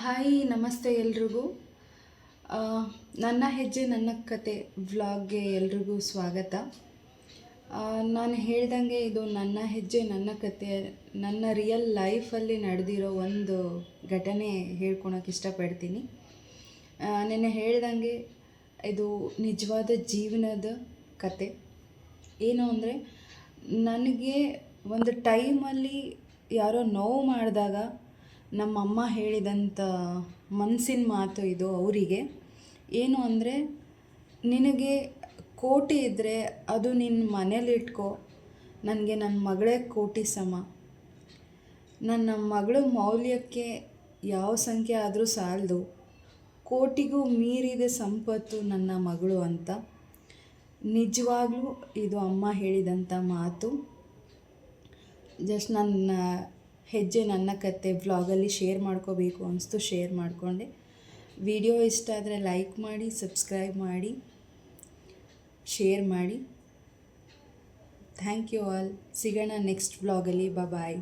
Hi ನಮಸ್ತೆ ಎಲ್ರಿಗೂ. ಆ, ನನ್ನ ಹೆಜ್ಜೆ ನನ್ನ ಕತೆ ವ್ಲಾಗ್ಗೆ ಎಲ್ರಿಗೂ ಸ್ವಾಗತ. ನಾನು ಹೇಳ್ದಂಗೆ ಇದು ನನ್ನ ಹೆಜ್ಜೆ ನನ್ನ ಕತೆ, ನನ್ನ ರಿಯಲ್ ಲೈಫಲ್ಲಿ ನಡೆದಿರೋ ಒಂದು ಘಟನೆ ಹೇಳ್ಕೊಳಕ್ಕೆ ಇಷ್ಟಪಡ್ತೀನಿ. ನೆನ್ನೆ ಹೇಳ್ದಂಗೆ ಇದು ನಿಜವಾದ ಜೀವನದ ಕತೆ. ಏನು ಅಂದರೆ, ನನಗೆ ಒಂದು ಟೈಮಲ್ಲಿ ಯಾರೋ ನೋವು ಮಾಡಿದಾಗ ನಮ್ಮಮ್ಮ ಹೇಳಿದಂಥ ಮನಸ್ಸಿನ ಮಾತು ಇದು ಅವರಿಗೆ. ಏನು ಅಂದರೆ, ನಿನಗೆ ಕೋಟಿ ಇದ್ದರೆ ಅದು ನಿನ್ನ ಮನೇಲಿಟ್ಕೋ, ನನಗೆ ನನ್ನ ಮಗಳೇ ಕೋಟಿ ಸಮ. ನನ್ನ ಮಗಳ ಮೌಲ್ಯಕ್ಕೆ ಯಾವ ಸಂಖ್ಯೆ ಆದರೂ ಸಾಲದು, ಕೋಟಿಗೂ ಮೀರಿದ ಸಂಪತ್ತು ನನ್ನ ಮಗಳು ಅಂತ. ನಿಜವಾಗ್ಲೂ ಇದು ಅಮ್ಮ ಹೇಳಿದಂಥ ಮಾತು. ಜಸ್ಟ್ ನನ್ನ ಹೆಜ್ಜೆ ನನ್ನ ಕತೆ ವ್ಲಾಗಲ್ಲಿ ಶೇರ್ ಮಾಡ್ಕೋಬೇಕು ಅನಿಸ್ತು, ಶೇರ್ ಮಾಡಿಕೊಂಡೆ. ವಿಡಿಯೋ ಇಷ್ಟ ಆದರೆ ಲೈಕ್ ಮಾಡಿ, ಸಬ್ಸ್ಕ್ರೈಬ್ ಮಾಡಿ, ಶೇರ್ ಮಾಡಿ. Thank you all. ಸಿಗೋಣ ನೆಕ್ಸ್ಟ್ ವ್ಲಾಗಲ್ಲಿ. ಬಾಯ್.